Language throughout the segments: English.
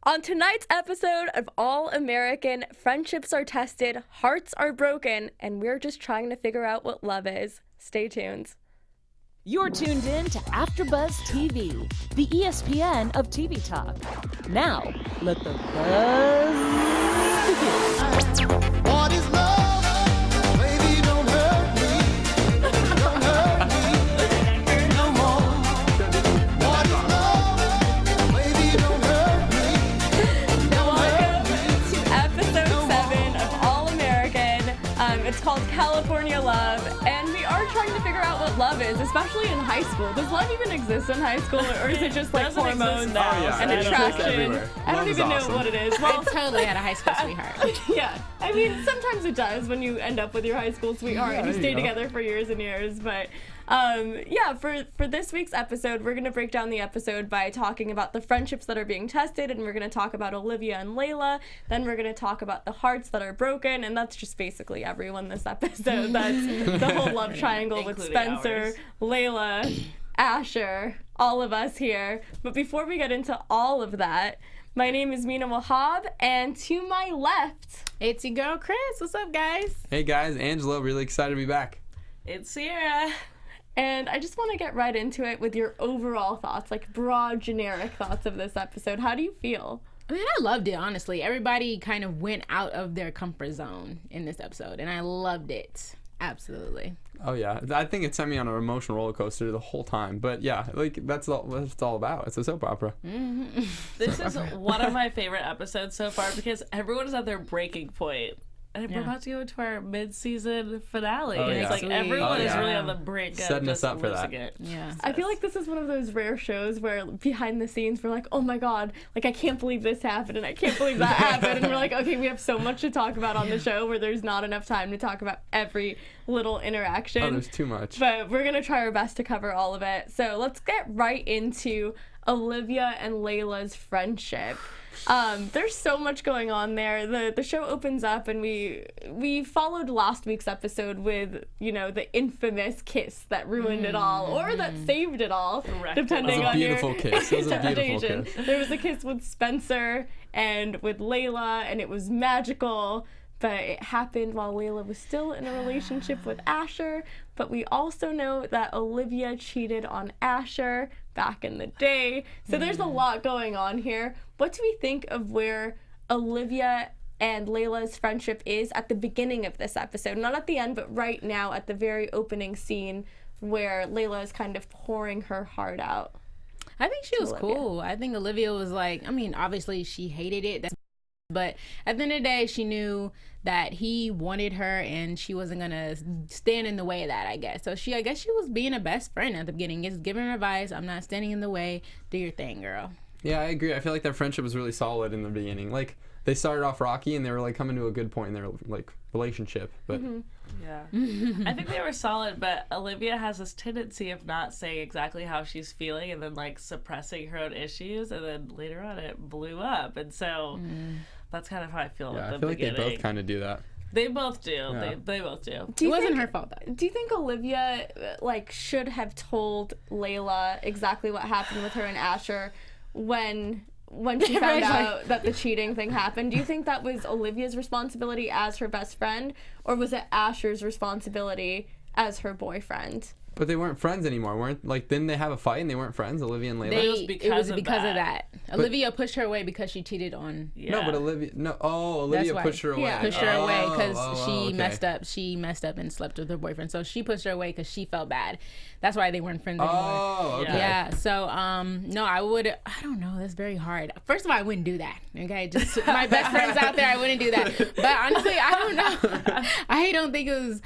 On tonight's episode of All American, friendships are tested, hearts are broken, and we're just trying to figure out what love is. Stay tuned. You're tuned in to AfterBuzz TV, the ESPN of TV talk. Now, let the buzz begin. What is love? Baby, don't hurt me. Don't hurt me no more. What is love? Baby, don't hurt me. Welcome to episode 7 of All American. It's called California Love, and we are trying to figure out what love is, especially in high school. Does love even exist in high school, or is it just like hormones and attraction? I don't even know what it is. I totally had a high school sweetheart. Yeah, I mean, sometimes it does when you end up with your high school sweetheart and you stay together for years and years. But yeah, for this week's episode, we're going to break down the episode by talking about the friendships that are being tested, and we're going to talk about Olivia and Layla. Then we're going to talk about the hearts that are broken, and that's just basically everyone this episode. That's the whole love triangle with Spencer, Layla, Asher, all of us here. But before we get into all of that, my name is Mina Wahab, and to my left, It's your girl, Kris. What's up, guys? Hey guys, Angelo, really excited to be back. It's Sierra. and I just want to get right into it with your overall thoughts, like broad, generic thoughts of this episode. How do you feel? I mean, I loved it, honestly. Everybody kind of went out of their comfort zone in this episode, and I loved it. Absolutely. Oh yeah, I think it sent me on an emotional roller coaster the whole time. But yeah, like that's all what it's all about. It's a soap opera. Mm-hmm. This is one of my favorite episodes so far because everyone is at their breaking point. And we're about to go into our mid-season finale. Oh, and yeah. it's like everyone is really yeah. on the brink of Setting us just up for losing that. it. Yeah. I feel like this is one of those rare shows where behind the scenes we're like, oh my god, like I can't believe this happened and I can't believe that happened, and we're like, okay, we have so much to talk about on the show where there's not enough time to talk about every little interaction. Oh, there's too much. But we're gonna try our best to cover all of it. So let's get right into Olivia and Layla's friendship. There's so much going on there. The show opens up, and we followed last week's episode with, you know, the infamous kiss that ruined it all, or that saved it all, depending on your kiss. It was a beautiful interpretation. kiss. There was a kiss with Spencer and with Layla, and it was magical. But it happened while Layla was still in a relationship with Asher. But we also know that Olivia cheated on Asher back in the day. So there's a lot going on here. What do we think of where Olivia and Layla's friendship is at the beginning of this episode? Not at the end, but right now at the very opening scene where Layla is kind of pouring her heart out. I think she was Olivia. cool. I think Olivia was like, I mean, obviously she hated it. But at the end of the day, she knew that he wanted her and she wasn't going to stand in the way of that, I guess. So I guess she was being a best friend at the beginning, just giving her advice. I'm not standing in the way. Do your thing, girl. Yeah, I agree. I feel like their friendship was really solid in the beginning. Like they started off rocky and they were like coming to a good point in their like relationship. But Yeah. I think they were solid, but Olivia has this tendency of not saying exactly how she's feeling and then like suppressing her own issues, and then later on it blew up. And so that's kind of how I feel yeah, at the I feel beginning. like they both kind of do that. They both do. Yeah. They both do. It wasn't her fault, though. Do you think Olivia like should have told Layla exactly what happened with her and Asher when she found out that the cheating thing happened? Do you think that was Olivia's responsibility as her best friend, or was it Asher's responsibility as her boyfriend? But they weren't friends anymore, weren't like? Didn't they have a fight and they weren't friends, Olivia and Layla? It was because of that. Olivia pushed her away because she cheated on. Yeah. No, but Olivia That's pushed her away. Yeah. Pushed her away because she okay. messed up. She messed up and slept with her boyfriend. So she pushed her away because she felt bad. That's why they weren't friends anymore. Oh, okay. Yeah. So no, I don't know. That's very hard. First of all, I wouldn't do that. Okay, just my best friends out there, I wouldn't do that. But honestly, I don't know. I don't think it was.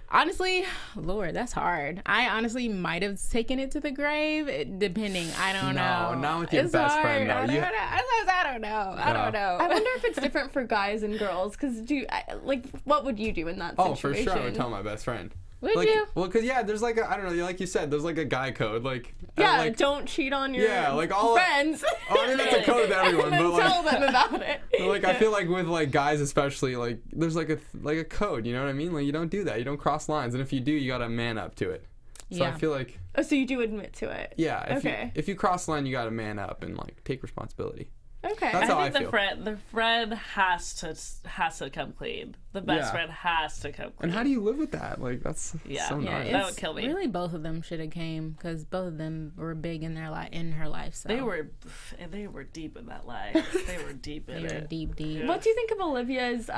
Honestly, Lord, that's hard. I honestly might have taken it to the grave, depending. I don't know. No, not with your It's best hard. friend, though. I don't know. I don't know. I wonder if it's different for guys and girls, because what would you do in that Oh, situation? for sure, I would tell my best friend. Would like, you? Well, because there's like I don't know, like you said, there's like a guy code, like Yeah, don't cheat on your friends. I mean, that's a code to everyone, and then but like, tell them about it. but like I feel like with like guys especially, like there's like a code, you know what I mean? Like you don't do that, you don't cross lines, and if you do, you gotta man up to it. So Yeah. I feel like Oh, so you do admit to it? if Okay. if you cross the line, you gotta man up and like take responsibility. Okay. That's how I think feel. the friend has to come clean. The best Yeah. friend has to come clean. And how do you live with that? Like, that's so Yeah, nice. that would kill me. Really, both of them should have came because both of them were big in their in her life. So They were deep in that life. They were deep in they were it. deep. What do you think of Olivia's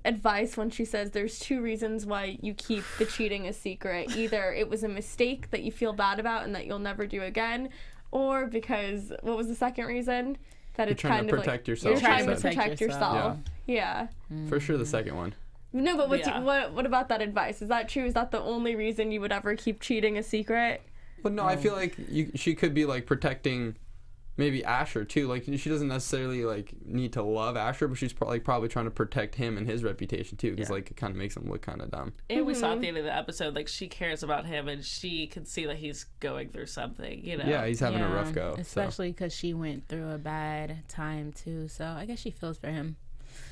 advice when she says there's two reasons why you keep the cheating a secret? Either it was a mistake that you feel bad about and that you'll never do again, or because, what was the second reason? That it's trying kind to of protect like yourself, you're trying to she said. protect yourself. Yeah. For sure, the second one. No, but Yeah. what about that advice? Is that true? Is that the only reason you would ever keep cheating a secret? But no, I feel like she could be like protecting maybe Asher too. Like, she doesn't necessarily like need to love Asher, but she's probably trying to protect him and his reputation too, because like it kind of makes him look kind of dumb. And we saw at the end of the episode, like, she cares about him and she can see that he's going through something, you know? Yeah, he's having a rough go. especially because she went through a bad time too. So I guess she feels for him.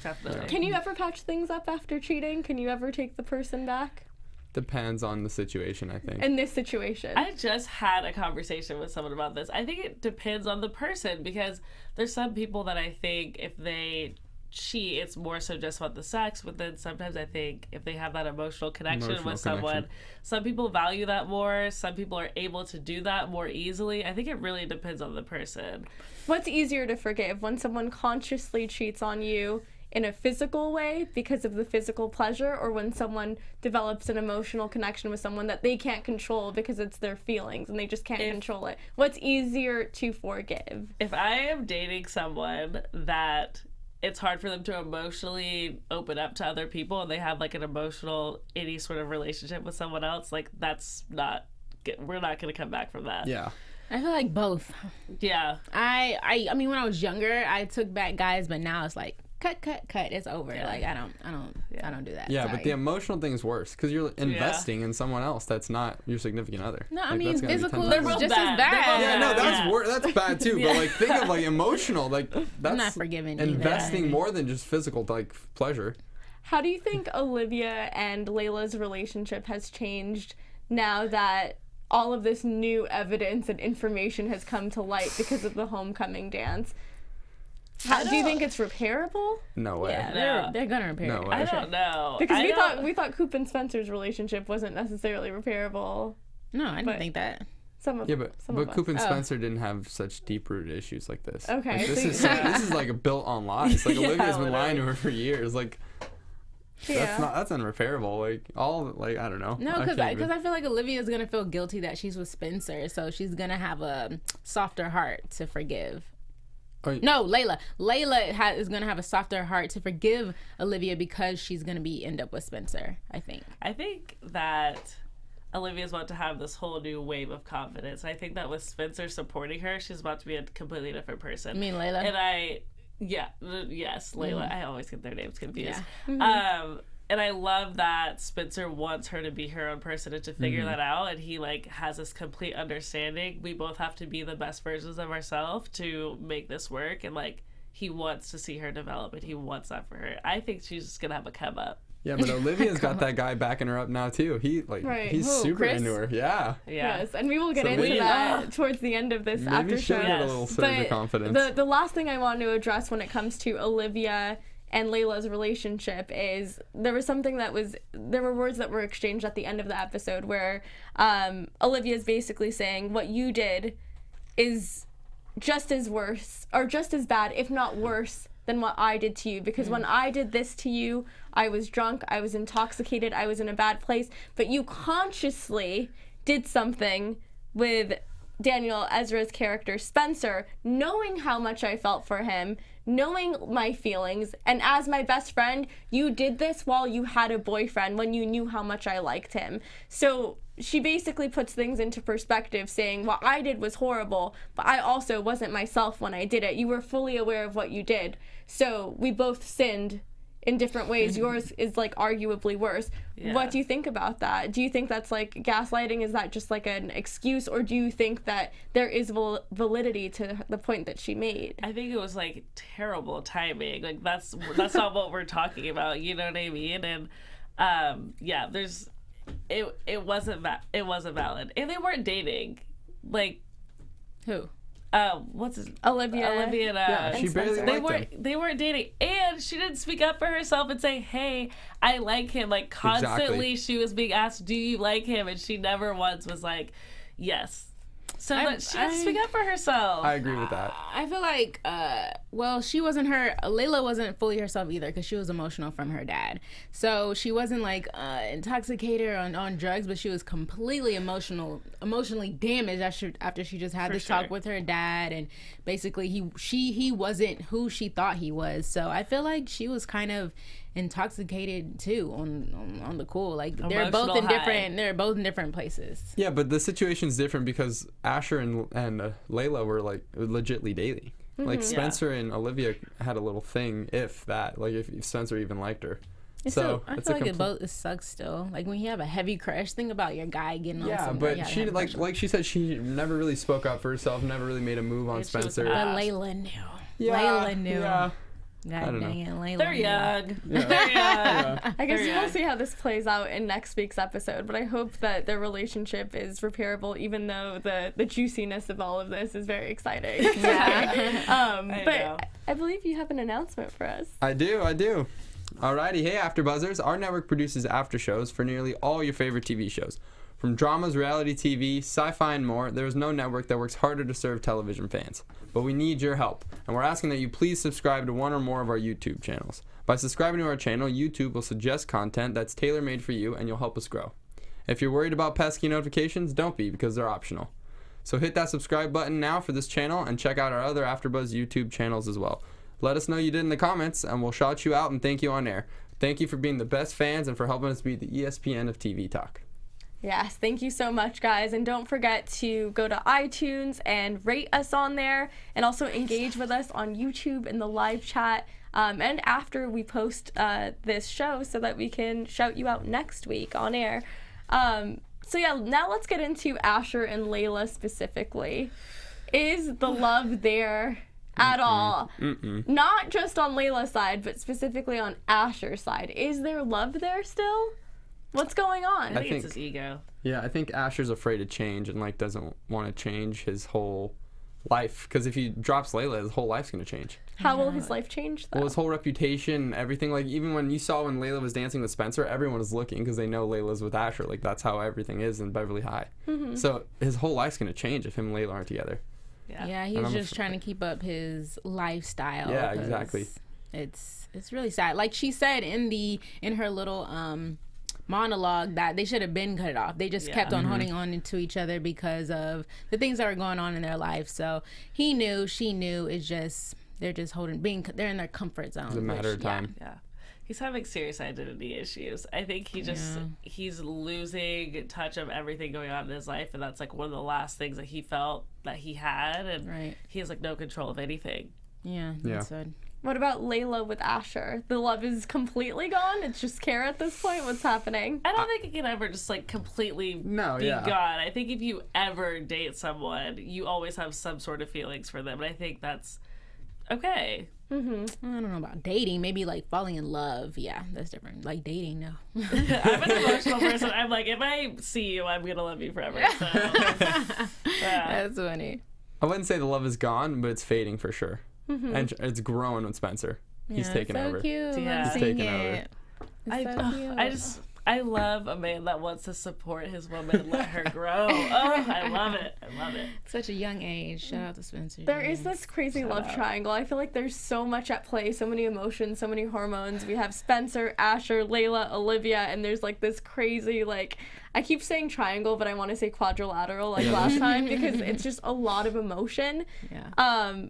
Definitely. Can you ever patch things up after cheating? Can you ever take the person back? Depends on the situation, I think. In this situation. I just had a conversation with someone about this. I think it depends on the person, because there's some people that I think if they cheat, it's more so just about the sex, but then sometimes I think if they have that emotional connection with someone, some people value that more. Some people are able to do that more easily. I think it really depends on the person. What's easier to forgive, when someone consciously cheats on you in a physical way because of the physical pleasure, or when someone develops an emotional connection with someone that they can't control because it's their feelings and they just can't control it? What's easier to forgive? If I am dating someone that it's hard for them to emotionally open up to other people and they have like an emotional, any sort of relationship with someone else, like, that's not good. We're not going to come back from that. Yeah. I feel like both. Yeah. I mean, when I was younger, I took back guys, but now it's like cut. It's over. Yeah. Like I don't do that. Yeah, Sorry. but the emotional thing is worse because you're investing in someone else that's not your significant other. No, I Like, mean that's gonna be physical 10 is times both worse. just bad. as bad. Yeah, no, that's Yeah. that's bad too. But like, think of like emotional, like that's not forgiving either. investing more than just physical, like pleasure. How do you think Olivia and Layla's relationship has changed now that all of this new evidence and information has come to light because of the homecoming dance? Do you think it's repairable? No way. Yeah, No. they're gonna repair No it. way. I don't know. Because I don't- we thought Coop and Spencer's relationship wasn't necessarily repairable. No, I didn't But- think that. Some of Yeah, some but of Coop us. and Spencer didn't have such deep-rooted issues like this. Okay, Like, this so- is like built on lies. Like, Yeah, Olivia's been lying to literally. her for years. Like, Yeah. that's unrepairable. Like, I don't know. No, I because can't even- I feel like Olivia's gonna feel guilty that she's with Spencer, so she's gonna have a softer heart to forgive. Oh, No, Layla. Layla is gonna have a softer heart to forgive Olivia because she's gonna end up with Spencer. I think. I think that Olivia's about to have this whole new wave of confidence. I think that with Spencer supporting her, she's about to be a completely different person. I mean, Layla. And yes, Layla. I always get their names confused. Yeah. And I love that Spencer wants her to be her own person and to figure that out. And he like has this complete understanding. We both have to be the best versions of ourselves to make this work. And like, he wants to see her develop and he wants that for her. I think she's just gonna have a come up. Yeah, but Olivia's got that guy backing her up now too. He's Who, super Chris? into her. Yeah. Yeah. Yes, and we will get So into maybe- that towards the end of this after Maybe she'll show. get a Yes. little surge of confidence. the last thing I want to address when it comes to Olivia and Layla's relationship is there were words that were exchanged at the end of the episode where Olivia's basically saying what you did is just as bad, if not worse, than what I did to you, because when I did this to you, I was drunk, I was intoxicated, I was in a bad place, but you consciously did something with Daniel Ezra's character Spencer, knowing how much I felt for him, knowing my feelings, and as my best friend, you did this while you had a boyfriend when you knew how much I liked him. So she basically puts things into perspective, saying what I did was horrible, but I also wasn't myself when I did it. You were fully aware of what you did. So we both sinned in different ways. Yours is like arguably worse. Yeah. What do you think about that? Do you think that's like gaslighting? Is that just like an excuse, or do you think that there is validity to the point that she made? I think it was like terrible timing. Like that's not what we're talking about. You know what I mean? And it wasn't valid. And they weren't dating. Like Who? what's his Olivia. and Yeah, she barely Spencer. liked they weren't dating, and she didn't speak up for herself and say, "Hey, I like him." Like constantly, Exactly. she was being asked, "Do you like him?" And she never once was like, "Yes." So that she didn't speak up for herself. I agree with that. I feel like, she wasn't Layla wasn't fully herself either because she was emotional from her dad. So she wasn't like intoxicated or on drugs, but she was completely emotionally damaged after she just had this talk with her dad. And basically he wasn't who she thought he was. So I feel like she was kind of intoxicated too on the cool. Like they're both in different places. Yeah, but the situation's different because Asher and Layla were like legitly dating. Like Spencer and Olivia had a little thing, if that, like if Spencer even liked her. So I feel like it sucks still. Like when you have a heavy crush, think about your guy getting on somebody. Yeah, but she like she said, she never really spoke up for herself, never really made a move on Spencer. But Layla knew. Yeah, Layla knew. Yeah. God dang it, Layla. They're knew. young. Yeah. They're young. Yeah. I guess Very we'll young. see how this plays out in next week's episode, but I hope that their relationship is repairable, even though the juiciness of all of this is very exciting. I but know. I believe you have an announcement for us. I do. Alrighty, hey AfterBuzzers, our network produces after shows for nearly all your favorite TV shows. From dramas, reality TV, sci-fi, and more, there is no network that works harder to serve television fans. But we need your help, and we're asking that you please subscribe to one or more of our YouTube channels. By subscribing to our channel, YouTube will suggest content that's tailor-made for you, and you'll help us grow. If you're worried about pesky notifications, don't be, because they're optional. So hit that subscribe button now for this channel, and check out our other AfterBuzz YouTube channels as well. Let us know you did in the comments, and we'll shout you out and thank you on air. Thank you for being the best fans and for helping us be the ESPN of TV talk. Yes, thank you so much, guys. And don't forget to go to iTunes and rate us on there, and also engage with us on YouTube in the live chat and after we post this show so that we can shout you out next week on air. So yeah, now let's get into Asher and Layla specifically. Is the love there at all? Not just on Layla's side, but specifically on Asher's side. Is there love there still? What's going on? I think it's his ego. Yeah, I think Asher's afraid to change and like doesn't want to change his whole life, because if he drops Layla, his whole life's gonna change. How will his life change though? Well, his whole reputation, everything. Like even when Layla was dancing with Spencer, everyone was looking because they know Layla's with Asher. Like that's how everything is in Beverly High. So his whole life's gonna change if him and Layla aren't together. Yeah, he And was I'm just trying to keep up his lifestyle. Yeah, 'cause exactly. It's really sad. Like she said in her little monologue that they should have been cut it off. They just kept on holding on to each other because of the things that were going on in their life. So he knew, she knew. It's just they're just they're in their comfort zone. It's a matter of time. Yeah. He's having serious identity issues. I think he's losing touch of everything going on in his life, and that's like one of the last things that he felt that he had, and he has like no control of anything. Yeah. That's sad. What about Layla with Asher? The love is completely gone? It's just care at this point? What's happening? I don't think it can ever just like completely be gone. I think if you ever date someone, you always have some sort of feelings for them, and I think that's okay. I don't know about dating. Maybe like falling in love. Yeah, that's different. Like dating, no. I'm an emotional person. I'm like, if I see you, I'm gonna love you forever. So, That's funny. I wouldn't say the love is gone, but it's fading for sure. And it's growing with Spencer. He's taking so over. Cute. Yeah. He's taking it. I love a man that wants to support his woman and let her grow. Oh, I love it. I love it. Such a young age. Shout out to Spencer. There is this crazy love triangle. I feel like there's so much at play, so many emotions, so many hormones. We have Spencer, Asher, Layla, Olivia, and there's like this crazy, like, I keep saying triangle, but I want to say quadrilateral like last time because it's just a lot of emotion. Yeah.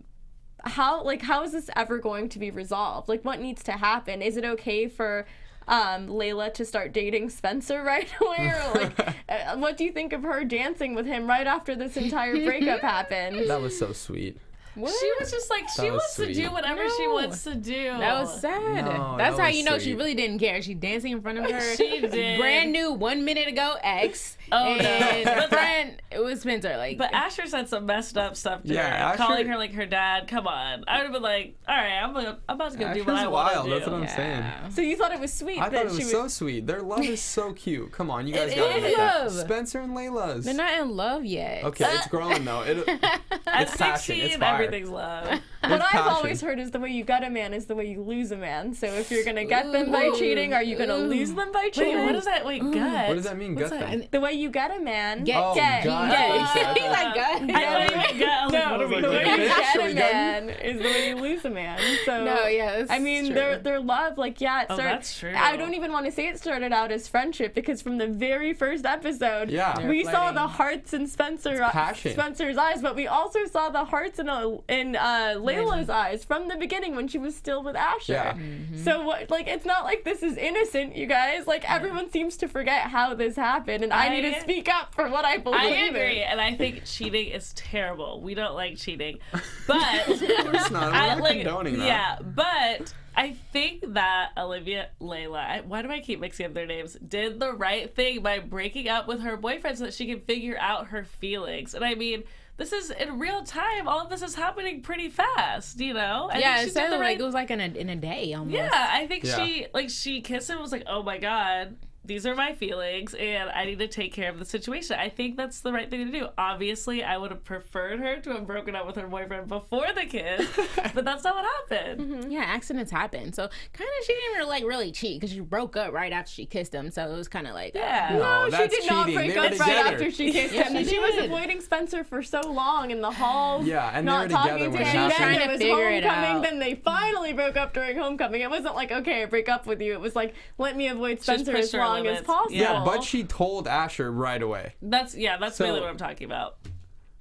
How is this ever going to be resolved? Like, what needs to happen? Is it okay for Layla to start dating Spencer right away? Or like, what do you think of her dancing with him right after this entire breakup happened? That was so sweet. What? She was just like, she was wants to sweet. do whatever she No. wants to do. That was sad. No, That's that how was you know she sweet. really didn't care. She dancing in front of her She did. brand new 1 minute ago ex. Oh, and no. her friend, it was Spencer. Like, But Asher said some messed up stuff to Yeah, her, Asher- calling her like her dad. Come on. I would have been like, all right, I'm about to go do what Asher's I want wild. to do. That's what I'm saying. So you thought it was sweet I that thought it she was so sweet. Their love is so cute. Come on, you guys It got is love. Spencer and Layla's. they're not in love yet. Okay, it's growing though. At It's passion. 16, It's fire. everything's love. What It's I've passion. always heard is the way you get a man is the way you lose a man. So if you're gonna get them by cheating, are you gonna lose them by cheating? Wait, what does that? Wait, gut. What does that mean? What's Gut that? them? The way you get a man, Get- Oh, get, gut. get. He's like, God. I thought you meant gut. I was like, No, what are we the way doing? you Bitch, get are a we man is the way you lose a man. So No, yeah, that's I mean, true. their love, like, yeah, it Oh, started. that's true. I don't even want to say it started out as friendship because from the very first episode, Yeah. They were we saw flirting. the hearts in passion. Spencer's eyes, but we also saw the hearts in Layla's eyes from the beginning when she was still with Asher. Yeah. So what? Like, it's not like this is innocent, you guys. Like, everyone seems to forget how this happened, and I need to speak up for what I believe. I in. agree, and I think cheating is terrible. We don't like cheating, but Of course not. We're I not like, condoning that. yeah, but I think that Olivia Layla, why do I keep mixing up their names, did the right thing by breaking up with her boyfriend so that she can figure out her feelings. And I mean, this is in real time. All of this is happening pretty fast, you know? I Yeah, think it she said did the like right. it was like in a day almost. Yeah, I think Yeah. she kissed him and was like, oh my God, these are my feelings and I need to take care of the situation. I think that's the right thing to do. Obviously, I would have preferred her to have broken up with her boyfriend before the kiss, but that's not what happened. Yeah, accidents happen. So kind of she didn't really cheat because she broke up right after she kissed him. So it was kind of like Yeah. No, she that's did not cheating. break They were up right together. after she kissed Yeah, him. she She was did. avoiding Spencer for so long in the halls. Yeah, and they not were together talking to when it him. happened. Then Trying it to was figure it homecoming. out. Then they finally broke up during homecoming. It wasn't like, okay, I break up with you. It was like, let me avoid Spencer push as her long as limits. possible. Yeah, but she told Asher right away. That's So- really what I'm talking about.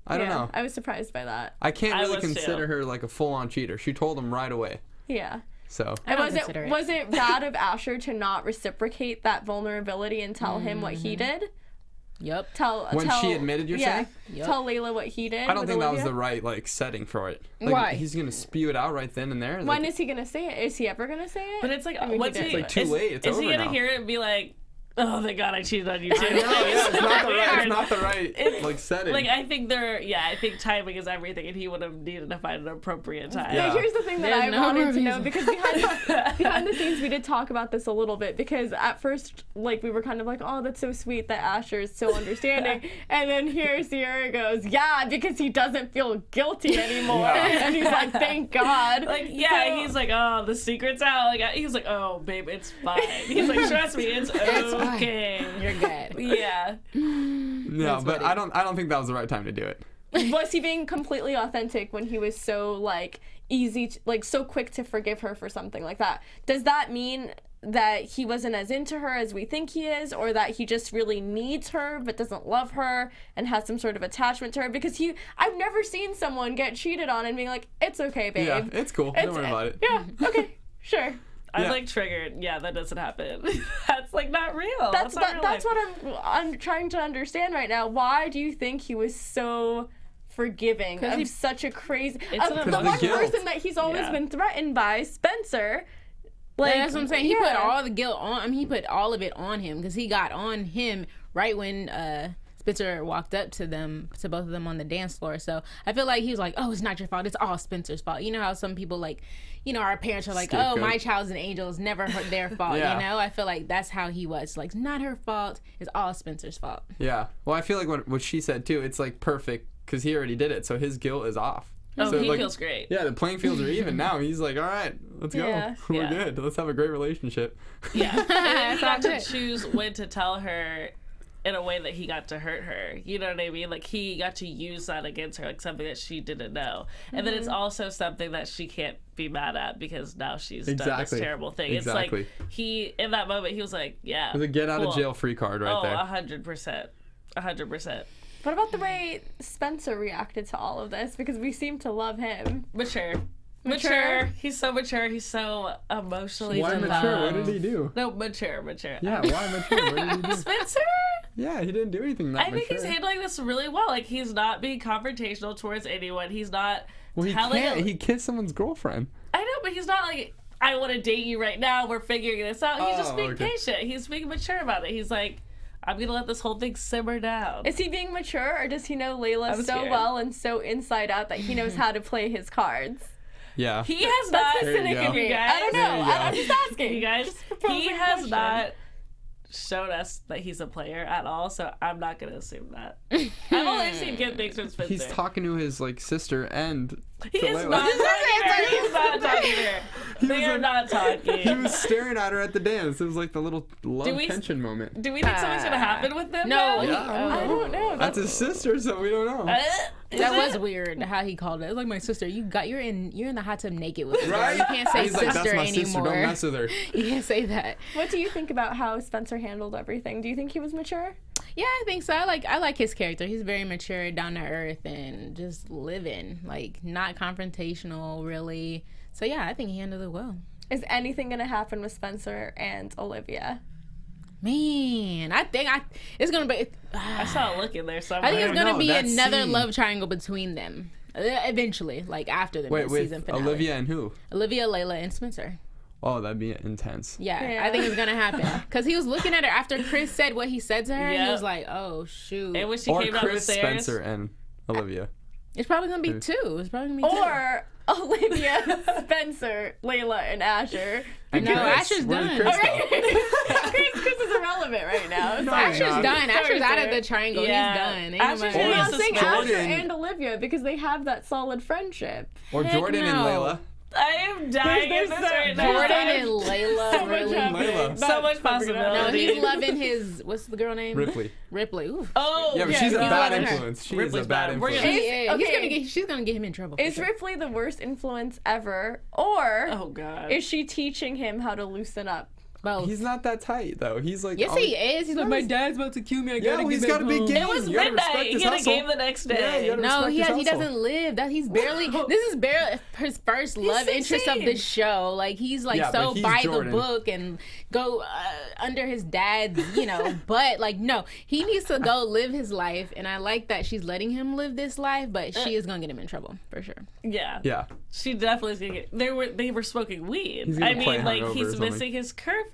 I don't know. I was surprised by that. I can't I really was too. consider her like a full-on cheater. She told him right away. Yeah. So I don't was consider it. was it bad of Asher to not reciprocate that vulnerability and tell him what he did? Yep. When she admitted, you're saying? Yeah. Tell Layla what he did. I don't with think that was Olivia? the right like setting for it. Like, Why? He's gonna spew it out right then and there. When Like, is he gonna say it? Is he ever gonna say it? But it's like, I mean, what's he he? did. It's like too is, late. It's is he over gonna now. hear it and be like, oh, thank God I cheated on you too? no, yeah, it's not the right. It's not the right It's- like setting. Like I think I think timing is everything, and he would have needed to find an appropriate time. Yeah. But here's the thing that There's I no wanted to know reason. because behind the scenes we did talk about this a little bit because at first like we were kind of like, oh, that's so sweet that Asher is so understanding, and then here Sierra goes, yeah, because he doesn't feel guilty anymore, Yeah. and he's like, thank God. Like, yeah, So- he's like, oh, the secret's out. Like, he's like, oh, babe, it's fine. He's like, trust me, it's fine. okay. You're good. Yeah. no, but I don't think that was the right time to do it. Was he being completely authentic when he was so like easy to, like so quick to forgive her for something like that? Does that mean that he wasn't as into her as we think he is, or that he just really needs her but doesn't love her and has some sort of attachment to her? Because I've never seen someone get cheated on and being like, it's okay, babe. Yeah, it's cool. Don't worry about it. Yeah, okay, sure. I'm Yeah. like triggered. Yeah, that doesn't happen. That's like not real. That's not real that's life. what I'm trying to understand right now. Why do you think he was so forgiving 'Cause of he- such a crazy It's of an the the one guilt. person that he's always Yeah. been threatened by, Spencer? Like That's what I'm saying. He put yeah. all the guilt on. I mean, he put all of it on him because he got on him right when Spencer walked up to both of them on the dance floor. So I feel like he was like, "Oh, it's not your fault. It's all Spencer's fault." You know how some people like, our parents are like, Scapegoat. "Oh, my child's an angel. It's never their fault." Yeah. You know, I feel like that's how he was. Like, it's not her fault. It's all Spencer's fault. Yeah. Well, I feel like what she said too. It's like perfect because he already did it, so his guilt is off. Oh, So, he like, feels great. Yeah, the playing fields are even now. He's like, all right, let's go. Yeah. We're Yeah. good. Let's have a great relationship. Yeah. And then he got to That's it. choose when to tell her in a way that he got to hurt her. You know what I mean? Like, he got to use that against her, like something that she didn't know. And then it's also something that she can't be mad at because now she's done Exactly. this terrible thing. Exactly. It's like, in that moment, he was like, yeah. It was a get out cool. of jail free card right Oh, there. 100%. 100%. What about the way Spencer reacted to all of this? Because we seem to love him. Mature. Mature. He's so mature. He's so emotionally Why developed. mature? What did he do? No, mature. Yeah, why mature? What did he do? Spencer? Yeah, he didn't do anything that I think mature. he's handling this really well. Like, he's not being confrontational towards anyone. He's not Well, he telling can't. him- He kissed someone's girlfriend. I know, but he's not like, I want to date you right now. We're figuring this out. He's just being okay. patient. He's being mature about it. He's like, I'm going to let this whole thing simmer down. Is he being mature, or does he know Layla I'm so scared. well and so inside out that he knows how to play his cards? Yeah. He has That's not. the There you cynic go. in me. You guys- I don't know. There you go. I'm just asking. You guys, Just proposing he a has question. not shown us that he's a player at all, so I'm not going to assume that. I've only seen good things from Spencer. He's talking to his like sister and He to is Layla. not talking to her. He's not talking to her. They was are like- not talking. He was staring at her at the dance. It was like the little love Do we- tension moment. Do we think something's going to happen with them? No, now? Yeah, I don't know. That's his sister, so we don't know. That was weird how he called it. It was like my sister. You're in the hot tub naked with her. Right? You can't say He's sister like, that's my anymore. sister. Don't mess with her. You can't say that. What do you think about how Spencer handled everything? Do you think he was mature? Yeah, I think so. I like his character. He's very mature, down to earth, and just living. Like, not confrontational, really. So yeah, I think he handled it well. Is anything going to happen with Spencer and Olivia? Man, I think it's gonna be. I saw a look in there somewhere. I think it's don't gonna know, be that another scene. love triangle between them. Eventually, like after the Wait, season with finale. Olivia and who? Olivia, Layla, and Spencer. Oh, that'd be intense. Yeah, Yeah. I think it's gonna happen. Because he was looking at her after Chris said what he said to her, and he Yep. was like, "Oh shoot!" And when she Or came down the Chris, stairs, Spencer, and Olivia. It's probably gonna be two. It's probably gonna be two. Or Olivia, Spencer, Layla, and Asher. And No, Chris. Asher's Where'd done. Chris Okay. Chris is irrelevant right now. So Asher's not. done. Asher's out of Sorry. the triangle. Yeah. He's done. Ain't Asher's nobody- done. I'm Yes, saying it's Asher Jordan. and Olivia because they have that solid friendship. Or Heck Jordan and no. Layla. I am dying There's in this so- right now. Jordan and Layla, So much really? happening. Layla. So much That's what we're gonna- No, possibility. he's loving his. What's the girl name? Ripley. Ripley. Ooh. Oh, Yeah, but Yeah, she's a he's bad loving her. influence. She is Ripley's a bad bad. We're influence. gonna- Okay. She's gonna get him in trouble. for Is sure. Ripley the worst influence ever? Or Oh God. is she teaching him how to loosen up? Both. He's not that tight though. He's like Yes, he is. He's like, my dad's about to kill me. I Yeah, gotta well, get he's back got a big home." game. It was You gotta respect midnight. He his had a hustle. game the next Yeah, day. you gotta No, respect he his has, he hustle. doesn't live. That he's barely. This is barely his first love interest of 16. the show. Like he's like Yeah, so but he's by Jordan. the book and go under his dad's, But like no, he needs to go live his life. And I like that she's letting him live this life, but she is gonna get him in trouble for sure. Yeah. Yeah. She definitely is gonna get. They were smoking weed. He's gonna I play mean, like hungover or he's something. missing his curfews.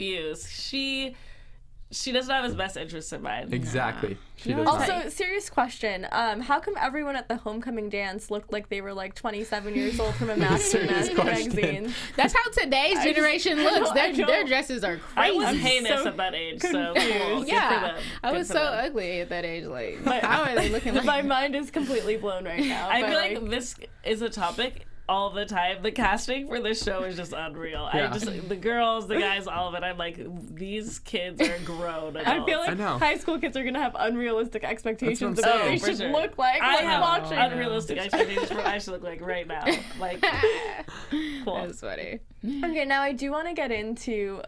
She doesn't have his best interests in mind. Exactly. She No, does it's not. Also, serious question. How come everyone at the homecoming dance looked like they were like 27 years old from a Serious question. magazine? That's how today's generation looks. I Their don't- dresses are I crazy. was I'm heinous so at that age, so confused. cool. Good for Yeah, them. I Good was for so them. ugly at that age. Like, how are they looking like? My mind is completely blown right now. I but, feel like this is a topic all the time. The casting for this show is just unreal. Yeah. The girls, the guys, all of it. I'm like, these kids are grown adults. I feel I like know. high school kids are gonna have unrealistic expectations That's of what what I'm they saying. should For sure. look like I when have watching. unrealistic expectations for what I should look like right now. Like, cool. That's funny. Okay, now I do want to get into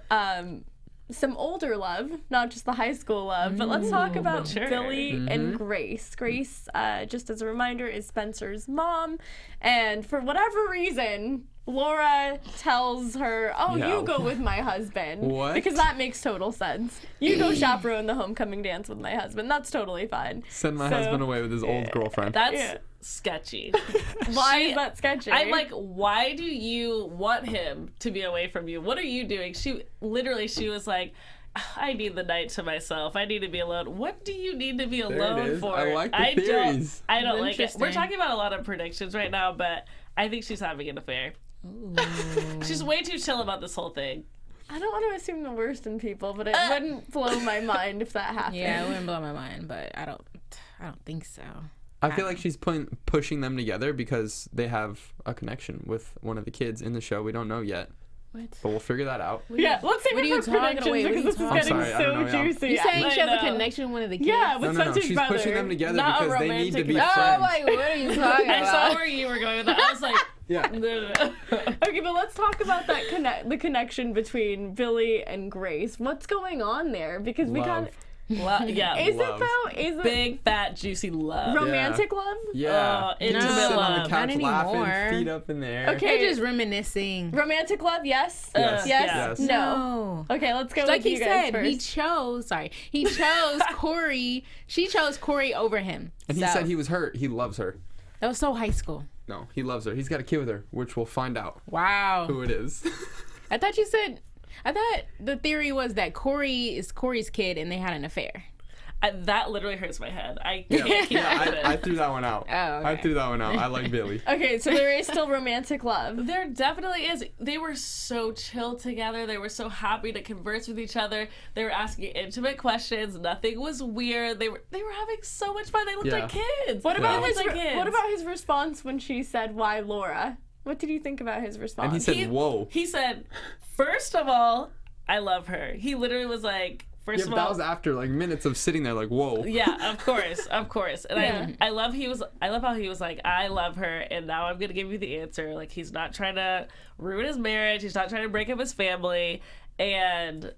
some older love, not just the high school love, but let's talk about mature. Billy Mm-hmm. and Grace. Grace, just as a reminder, is Spencer's mom, and for whatever reason, Laura tells her, "Oh, Yeah. you go with my husband," What? because that makes total sense. You go chaperone the homecoming dance with my husband. That's totally fine. Send my So- husband away with his old girlfriend. That's Yeah. sketchy. Why She- is that sketchy? I'm like, why do you want him to be away from you? What are you doing? She was like, I need the night to myself. I need to be alone. What do you need to be it alone is. for? I like the theories. I don't like it. We're Interesting. talking about a lot of predictions right now, but I think she's having an affair. She's way too chill about this whole thing. I don't want to assume the worst in people, but it wouldn't blow my mind if that happened. Yeah, it wouldn't blow my mind, but I don't think so. I feel like she's pushing them together because they have a connection with one of the kids in the show. We don't know yet, What? but we'll figure that out. Yeah, let's save What are it you for talking- predictions wait, what are because you this is talking- getting I'm sorry, I don't so know, yeah. juicy. You saying I she has a know. connection with one of the kids? Yeah, with No, Spencer's she's brother. pushing them together Not a because they need to be romantic- friends. Oh, like what are you talking I saw about? where you were going with that. I was like, Yeah. no. Okay, but let's talk about that the connection between Billy and Grace. What's going on there? Because we kind Love. of Yeah. is Love. it though? Is it Big, fat, juicy love. romantic love? Yeah. Intimate Just sitting on love. the couch Not laughing, anymore. feet up in the air. Okay. They're just reminiscing. Romantic love? Yes. Yes. Yes. Yes. No. Okay, let's go Like with he you guys said, first. he chose Corey. She chose Corey over him. And he So, said he was hurt. He loves her. that was so high school. No, he loves her. He's got a kid with her, which we'll find out Wow. who it is. I thought the theory was that Corey is Corey's kid and they had an affair. That literally hurts my head. I can't keep up with it. I threw that one out. Oh, okay. I threw that one out. I like Billy. Okay, so there is still romantic love. There definitely is. They were so chill together. They were so happy to converse with each other. They were asking intimate questions. Nothing was weird. They were having so much fun. They looked like kids. What about They his looked like kids. What about his response when she said, "Why Laura"? What did you think about his response? And he said, "Whoa." He said, first of all, I love her. He literally was like, first Yeah, of but all, that was after like minutes of sitting there, like, "Whoa." yeah, of course. And Yeah. I love how he was like, I love her, and now I'm gonna give you the answer. Like, he's not trying to ruin his marriage. He's not trying to break up his family, and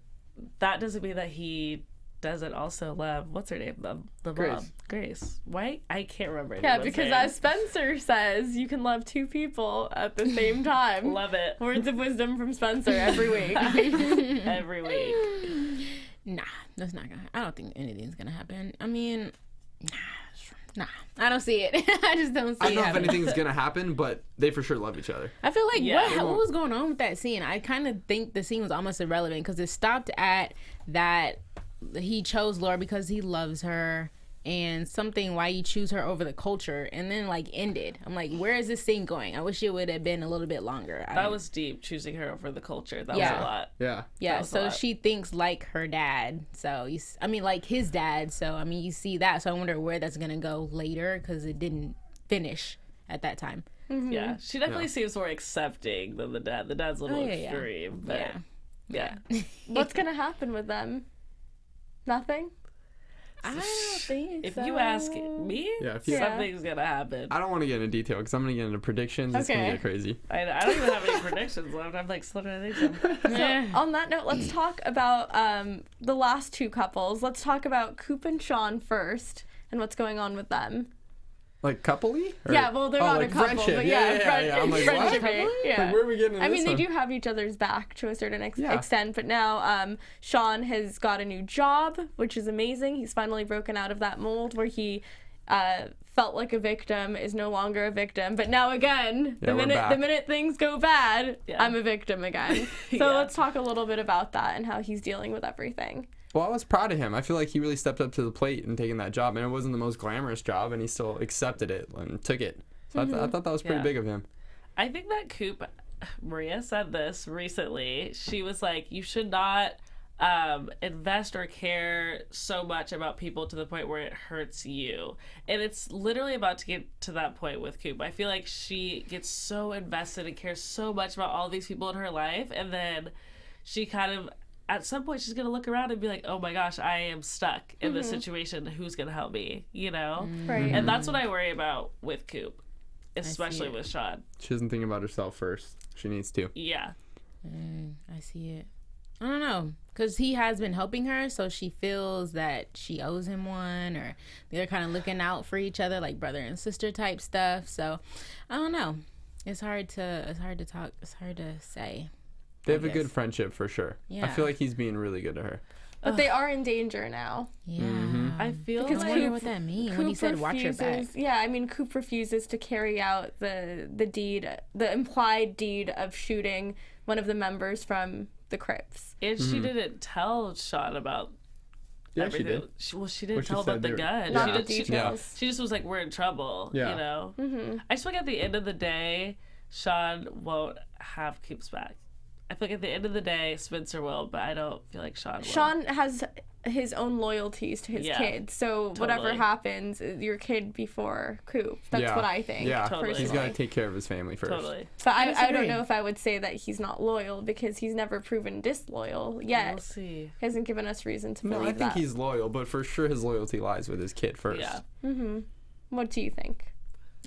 that doesn't mean that he doesn't also love what's her name, the Grace. mom, Grace. Why? I can't remember. Yeah, anyone's because name. as Spencer says, you can love two people at the same time. Love it Words of wisdom from Spencer every week. every week. Nah, that's not gonna. I don't think anything's gonna happen. I mean, nah, I don't see it. I just don't see I it. don't know if happening. anything's gonna happen, but they for sure love each other. I feel like Yeah. what was going on with that scene? I kind of think the scene was almost irrelevant because it stopped at that he chose Laura because he loves her and something why you choose her over the culture, and then like ended. I'm like, where is this scene going? I wish it would have been a little bit longer. That was deep, choosing her over the culture. That Yeah. was a lot. Yeah. Yeah, was a so lot. she thinks like her dad. So like his dad. So I mean, you see that. So I wonder where that's gonna go later because it didn't finish at that time. Yeah, she definitely seems more accepting than the dad. The dad's a little yeah, yeah. extreme, but Yeah. What's gonna happen with them? Nothing? I don't think If so. you ask me, Yeah, if you- something's gonna happen. I don't want to get into detail because I'm gonna get into predictions. It's gonna Okay. get crazy. I don't even have any predictions left. I'm like still trying to think of them. Yeah. On that note, let's talk about the last two couples. Let's talk about Coop and Sean first and what's going on with them. Like coupley? Or- Yeah, well, they're oh, not like a couple, friendship. but yeah. I'm like, what? friendship. Yeah. Like, where are we getting? I mean, they this do have each other's back to a certain Yeah. extent, but now Sean has got a new job, which is amazing. He's finally broken out of that mold where he felt like a victim, is no longer a victim. But now again, Yeah, we're the back. minute things go bad, Yeah. I'm a victim again. So Yeah. let's talk a little bit about that and how he's dealing with everything. Well, I was proud of him. I feel like he really stepped up to the plate and taken that job, and it wasn't the most glamorous job, and he still accepted it and took it. So I thought that was pretty Yeah. big of him. I think that Coop, Maria said this recently. She was like, you should not invest or care so much about people to the point where it hurts you. And it's literally about to get to that point with Coop. I feel like she gets so invested and cares so much about all these people in her life, and then she kind of, at some point, she's gonna look around and be like, oh my gosh, I am stuck in this situation. Who's gonna help me? You know? Right. And that's what I worry about with Coop, especially it. with Sean. She doesn't think about herself first. She needs to. Yeah. I see it. I don't know, because he has been helping her, so she feels that she owes him one, or they're kind of looking out for each other, like brother and sister type stuff. So I don't know. It's hard to talk. It's hard to say. They have a guess. good friendship for sure. I Yeah. feel like he's being really good to her. But they are in danger now. Yeah. I feel Because I like wonder what that means when he said watch your back. Yeah, I mean, Coop refuses to carry out the implied deed of shooting one of the members from the Crips. and she didn't tell Sean about Yeah, everything. she did. She didn't Well, she tell about said the they were- gun. Not She, the did, she, details. she just was like, we're in trouble. Yeah. You know? I just feel like at the end of the day, Sean won't have Coop's back. I feel like at the end of the day, Spencer will, but I don't feel like Sean will. Sean has his own loyalties to his Yeah, kid, so whatever totally. happens, your kid before Coop. That's Yeah. what I think. Yeah, Totally. he's personally. got to take care of his family first. Totally. But I disagree. don't know if I would say that he's not loyal because he's never proven disloyal yet. We'll see. He hasn't given us reason to No, believe I think that. he's loyal, but for sure his loyalty lies with his kid first. Yeah. What do you think?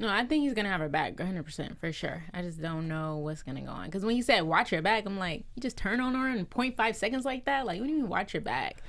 No, I think he's gonna have her back 100% for sure. I just don't know what's gonna go on. Because when you said watch your back, I'm like, you just turn on her in 0.5 seconds like that? Like, what do you mean watch your back?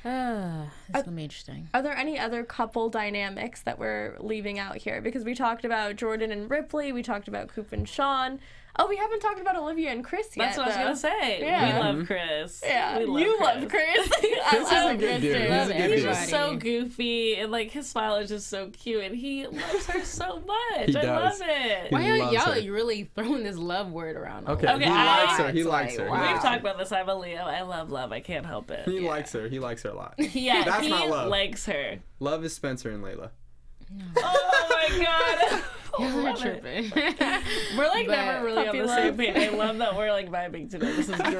It's gonna be interesting. Are there any other couple dynamics that we're leaving out here? Because we talked about Jordan and Ripley, we talked about Coop and Sean. Oh, we haven't talked about Olivia and Kris yet. That's what I was though. gonna say. Yeah. We love Kris. Yeah, we love you Kris. love Kris. Kris is a good dude. too. He's a good He's dude. just so goofy, and like his smile is just so cute, and he loves her so much. He I does. love it. He Why are loves y'all her. really throwing this love word around? Okay, Okay, he likes her. He It's likes her. like, wow. We've talked about this. I'm a Leo. I love love. I can't help it. He likes her. He likes her a lot. Yeah, That's he not love. likes her. Love is Spencer and Layla. Oh my god. Y'all are Love it. tripping. We're like But- never really on Puppy the love. same page. I love that we're like vibing today. This is great.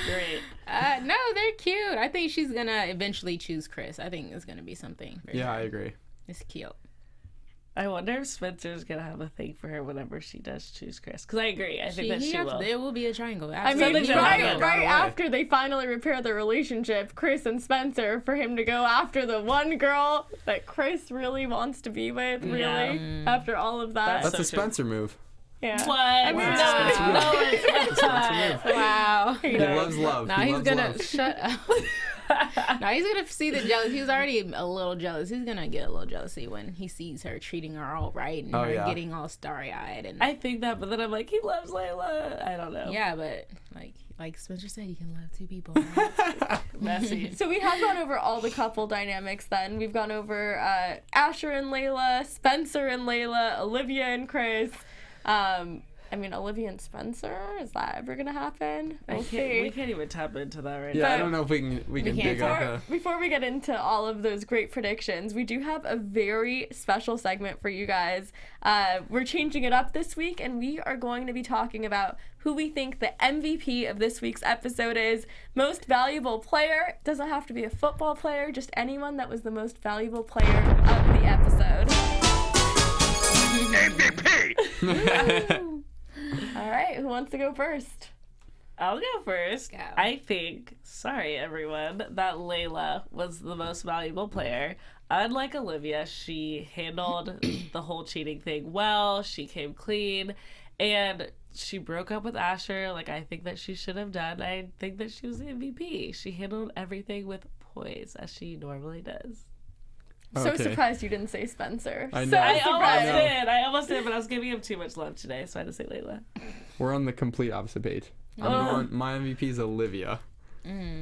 Great. No, they're cute. I think she's gonna eventually choose Kris. I think it's gonna be something. very Yeah, I good. agree. It's cute. I wonder if Spencer's gonna have a thing for her whenever she does choose Kris. Because I agree. I think that she will. There will be a triangle. I mean, Something's gonna right, happen. right Right away. after they finally repair their relationship, Kris and Spencer, for him to go after the one girl that Kris really wants to be with, really, after all of that. That's so a Spencer move. yeah. What? Wow. No, it's not. Wow. He loves love. Now he he's loves gonna love. shut up. Now he's gonna see the jealous. He was already a little jealous. He's gonna get a little jealousy when he sees her treating her all right and Oh, her yeah. getting all starry eyed and I think that, but then I'm like, he loves Layla. I don't know. yeah, but like Spencer said, you can love two people. Messy. So we have gone over all the couple dynamics then. We've gone over Asher and Layla, Spencer and Layla, Olivia and Kris. I mean, Olivia and Spencer, is that ever going to happen? We'll We see. can't even tap into that right Yeah, now. I don't know if we can can't dig up. Before we get into all of those great predictions, we do have a very special segment for you guys. We're changing it up this week, and we are going to be talking about who we think the MVP of this week's episode is. Most valuable player. Doesn't have to be a football player, just anyone that was the most valuable player of the episode. All right, who wants to go first? I'll go first. Go. I think, sorry everyone, that Layla was the most valuable player. Unlike Olivia, she handled the whole cheating thing well. She came clean, and she broke up with Asher like I think that she should have done. I think that she was the MVP. She handled everything with poise, as she normally does. So Okay. surprised you didn't say Spencer. I know. So I surprised. almost did, but I was giving him too much love today, so I had to say Layla. We're on the complete opposite page. My MVP is Olivia.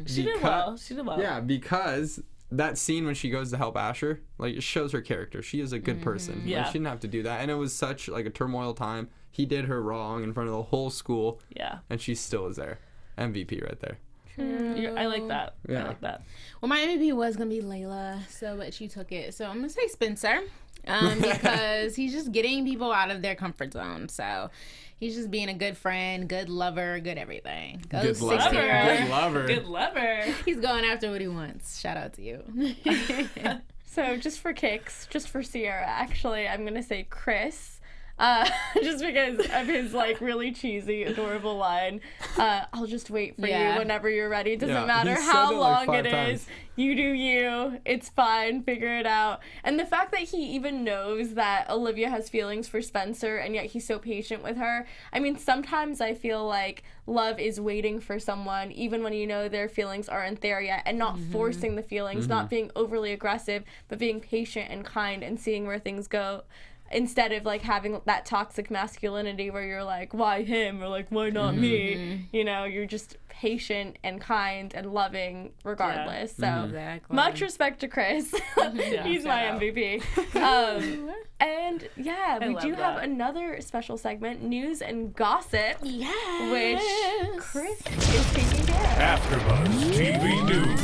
She did well. She did well. Yeah, because that scene when she goes to help Asher, like, it shows her character. She is a good person. Like, Yeah. she didn't have to do that, and it was such like a turmoil time. He did her wrong in front of the whole school, Yeah. and she still is there. MVP right there. I like that. Yeah. I like that. Well, my MVP was gonna be Layla, but you took it. So I'm gonna say Spencer, because he's just getting people out of their comfort zone. So he's just being a good friend, good lover, good everything. Go Good lover. 16-year-old. Good lover. Good lover. He's going after what he wants. Shout out to you. So just for kicks, just for Sierra, actually, I'm gonna say Kris. Just because of his like really cheesy, adorable line. I'll just wait for Yeah. you whenever you're ready. Doesn't Yeah, matter he said how it, like, long 5 it times. is. You do you. It's fine. Figure it out. And the fact that he even knows that Olivia has feelings for Spencer and yet he's so patient with her. I mean, sometimes I feel like love is waiting for someone even when you know their feelings aren't there yet, and not forcing the feelings, not being overly aggressive, but being patient and kind and seeing where things go. Instead of like having that toxic masculinity where you're like, why him, or like, why not me? You know, you're just patient and kind and loving regardless. So Exactly. much respect to Kris. He's my shout out. MVP. And yeah, we love do have that. another special segment, news and gossip, Yes. which Kris is taking care of. AfterBuzz TV News.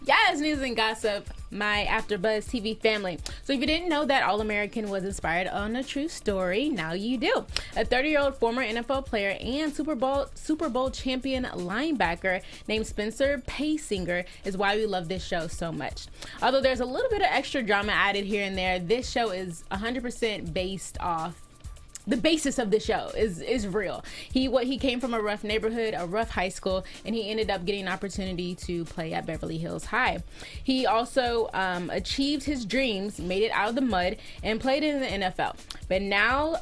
Yes, news and gossip, my AfterBuzz TV family. So if you didn't know that All-American was inspired on a true story, now you do. A 30-year-old former NFL player and Super Bowl champion linebacker named Spencer Paysinger is why we love this show so much. Although there's a little bit of extra drama added here and there, this show is 100% based off. The basis of the show is real. He came from a rough neighborhood, a rough high school, and he ended up getting an opportunity to play at Beverly Hills High. He also achieved his dreams, made it out of the mud, and played in the NFL. But now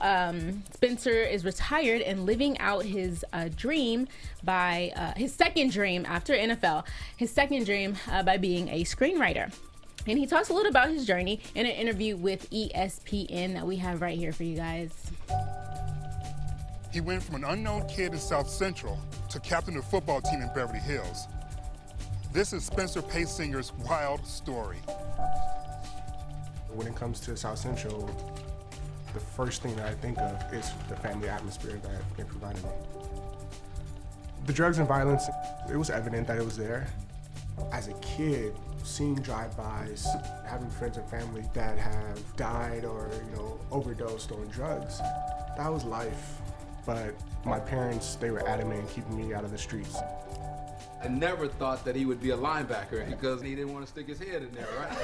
Spencer is retired and living out his dream by his second dream after NFL. His second dream by being a screenwriter. And he talks a little about his journey in an interview with ESPN that we have right here for you guys. He went from an unknown kid in South Central to captain of the football team in Beverly Hills. This is Spencer Pacinger's wild story. When it comes to South Central, the first thing that I think of is the family atmosphere that they provided me. The drugs and violence, it was evident that it was there. As a kid, seeing drive-bys, having friends and family that have died or, overdosed on drugs, that was life. But my parents, they were adamant in keeping me out of the streets. I never thought that he would be a linebacker because he didn't want to stick his head in there, right?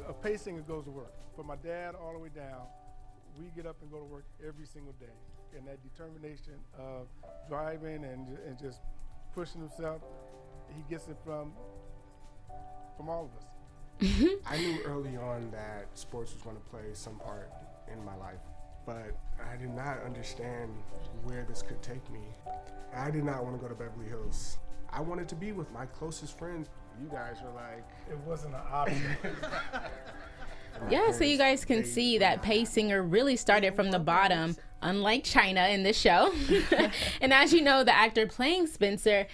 A Pacinger goes to work. From my dad all the way down, we get up and go to work every single day. And that determination of driving and just pushing himself, he gets it from all of us. I knew early on that sports was going to play some part in my life, but I did not understand where this could take me. I did not want to go to Beverly Hills. I wanted to be with my closest friends. You guys were like, it wasn't an option. Yeah, so you guys can see that Pacinger really started from the bottom, unlike China in this show. And as you know, the actor playing Spencer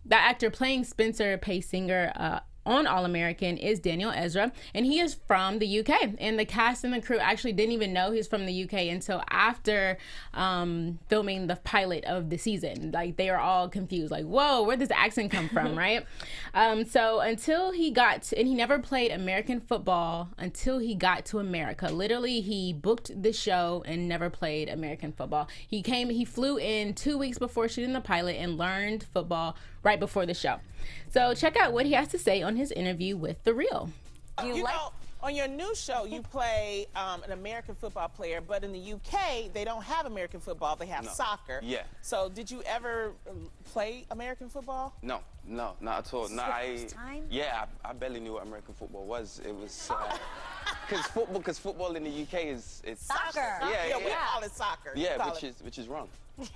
Pacinger on All American is Daniel Ezra, and he is from the UK. And the cast and the crew actually didn't even know he's from the UK until after filming the pilot of the season. Like, they are all confused, like, whoa, where does the accent come from, right? So until he got and he never played American football until he got to America. Literally, he booked the show and never played American football. He flew in 2 weeks before shooting the pilot and learned football right before the show. So check out what he has to say on his interview with The Real. You know, on your new show, you play an American football player, but in the UK, they don't have American football, they have soccer. Yeah. So did you ever play American football? No, not at all. This is No, your first time? Yeah, I barely knew what American football was. It was because football in the UK it's Soccer. Yeah, we call it soccer. Yeah, which is wrong. So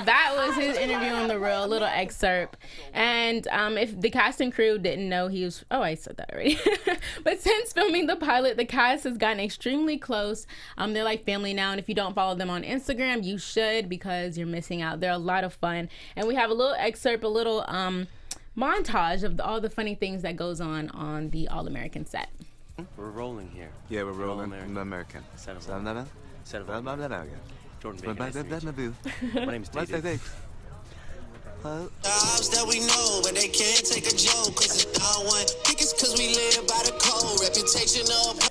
that was his interview on The Real, a little excerpt. And if the cast and crew didn't know, he was, I said that already. But since filming the pilot, the cast has gotten extremely close. They're like family now, and if you don't follow them on Instagram, you should, because you're missing out. They're a lot of fun. And we have a little excerpt, a little montage of all the funny things that goes on the All American set. We're rolling here. Yeah, we're rolling. American. Set of American. Jordan Bacon. My name's David. Jobs that we know, but they can't take a joke, cause it's not one. Think it's cause we live by the code, reputation of.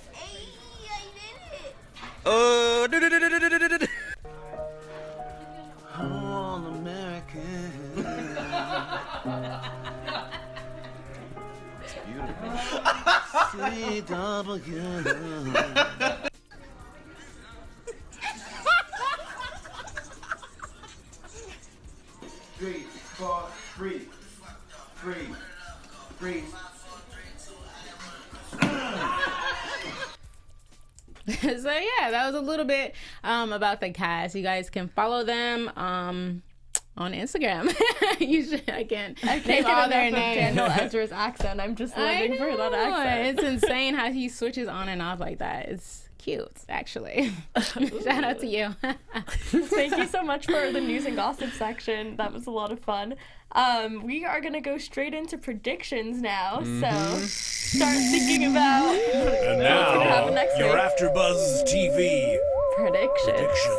All American. It's beautiful. CW. 3, 4, freeze. So yeah, that was a little bit about the cast. You guys can follow them on Instagram. I can't name all their names. Daniel Ezra's accent. I'm just living for that accent. It's insane how he switches on and off like that. It's cute, actually. Shout out to you. Thank you so much for the news and gossip section. That was a lot of fun. We are going to go straight into predictions now. So start thinking about and what's going to happen now, next your week. AfterBuzz TV Predictions.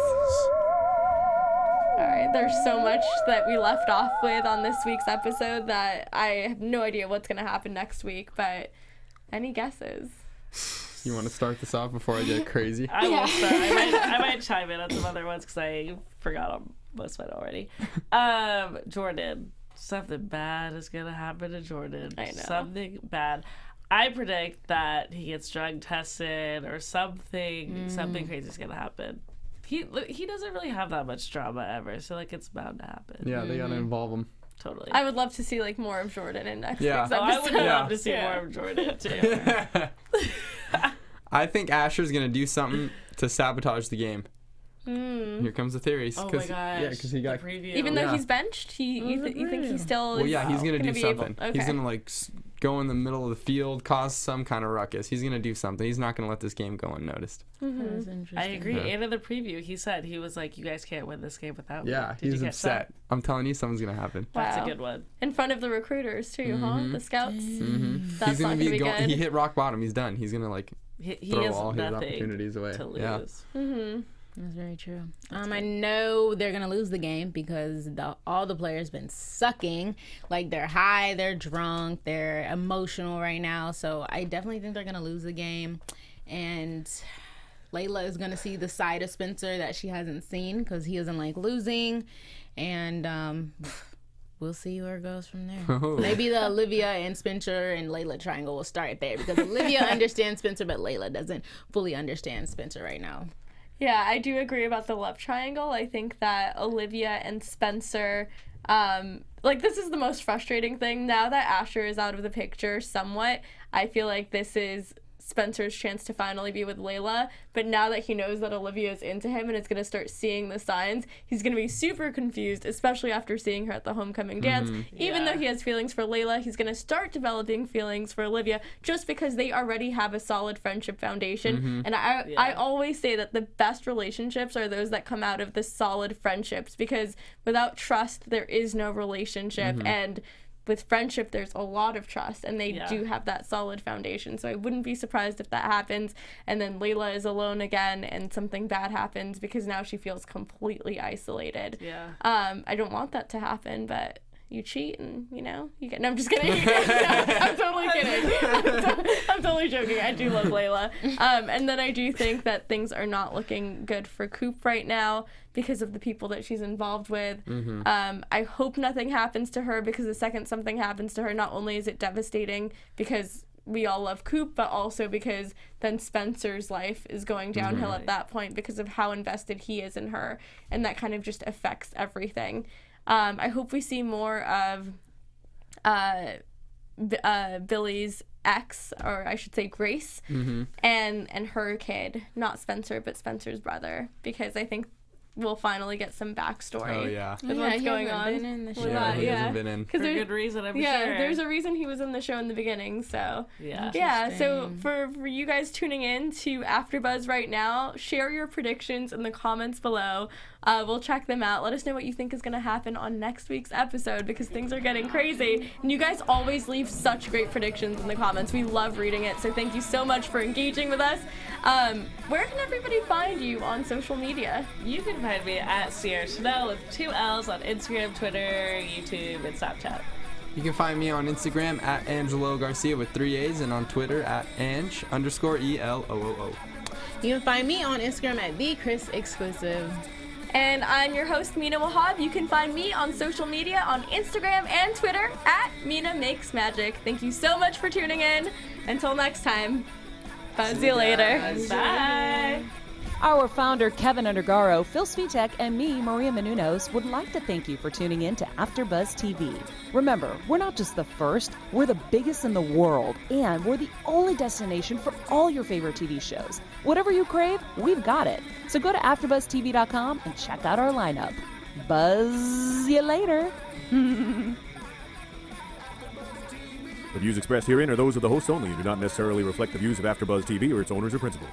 All right, there's so much that we left off with on this week's episode that I have no idea what's going to happen next week, but any guesses? You want to start this off before I get crazy? I will start. I might chime in on some other ones because I forgot on most of it already. Jordan. Something bad is going to happen to Jordan. I know. Something bad. I predict that he gets drug tested or something crazy is going to happen. He doesn't really have that much drama ever, so like it's bound to happen. Yeah, they got to involve him. Totally. I would love to see like more of Jordan in next week's episode. I would love to see more of Jordan too. I think Asher's gonna do something to sabotage the game. Here comes the theories. Oh my 'cause- gosh. Yeah, because he got. Even though he's benched, you think he still? Well, is yeah, he's gonna do be something. Able, He's gonna like go in the middle of the field, cause some kind of ruckus. He's gonna do something. He's not gonna let this game go unnoticed. That's interesting. I agree. Yeah. And in the preview, he said he was like, "You guys can't win this game without me." Yeah, Did he's you get upset. that? I'm telling you, something's gonna happen. That's Wow. a good one. In front of the recruiters too, huh? The scouts. That's He's not gonna be good. He hit rock bottom. He's done. He's gonna like He throw has all his nothing opportunities away. to lose. Yeah. That's very true. I know they're gonna lose the game because all the players been sucking. Like they're high, they're drunk, they're emotional right now. So I definitely think they're gonna lose the game, and Layla is gonna see the side of Spencer that she hasn't seen because he doesn't like losing, and we'll see where it goes from there. Oh. Maybe the Olivia and Spencer and Layla triangle will start there because Olivia understands Spencer, but Layla doesn't fully understand Spencer right now. Yeah, I do agree about the love triangle. I think that Olivia and Spencer, like this is the most frustrating thing. Now that Asher is out of the picture somewhat, I feel like this is Spencer's chance to finally be with Layla. But now that he knows that Olivia is into him and is going to start seeing the signs, he's going to be super confused, especially after seeing her at the homecoming dance. Even though he has feelings for Layla, he's going to start developing feelings for Olivia just because they already have a solid friendship foundation. And I always say that the best relationships are those that come out of the solid friendships, because without trust, there is no relationship. And with friendship, there's a lot of trust, and they do have that solid foundation. So I wouldn't be surprised if that happens. And then Layla is alone again, and something bad happens because now she feels completely isolated. Yeah. I don't want that to happen, but you cheat and, you know, you get... No, I'm just kidding. I'm totally kidding. I'm totally joking. I do love Layla. And then I do think that things are not looking good for Coop right now because of the people that she's involved with. I hope nothing happens to her, because the second something happens to her, not only is it devastating because we all love Coop, but also because then Spencer's life is going downhill at that point because of how invested he is in her, and that kind of just affects everything. I hope we see more of Billy's ex, or I should say Grace, and her kid, not Spencer, but Spencer's brother, because I think we'll finally get some backstory. Oh, yeah. With what's going on. Been in the show. Yeah, he hasn't been in. For good reason, I'm sure. There's a reason he was in the show in the beginning, so. Yeah. Yeah, so for you guys tuning in to AfterBuzz right now, share your predictions in the comments below. We'll check them out. Let us know what you think is going to happen on next week's episode, because things are getting crazy. And you guys always leave such great predictions in the comments. We love reading it, so thank you so much for engaging with us. Where can everybody find you on social media? You can find me at Sierra Chanell with 2 L's on Instagram, Twitter, YouTube, and Snapchat. You can find me on Instagram at Angelo Garcia with 3 A's, and on Twitter at Ange_ELOOO. You can find me on Instagram at the Kris Exclusive. And I'm your host, Mina Wahab. You can find me on social media on Instagram and Twitter at Mina Makes Magic. Thank you so much for tuning in. Until next time, buzz you later. Bye. Our founder, Kevin Undergaro, Phil Svitek, and me, Maria Menounos, would like to thank you for tuning in to AfterBuzz TV. Remember, we're not just the first, we're the biggest in the world, and we're the only destination for all your favorite TV shows. Whatever you crave, we've got it. So go to AfterBuzzTV.com and check out our lineup. Buzz you later. The views expressed herein are those of the hosts only and do not necessarily reflect the views of AfterBuzz TV or its owners or principals.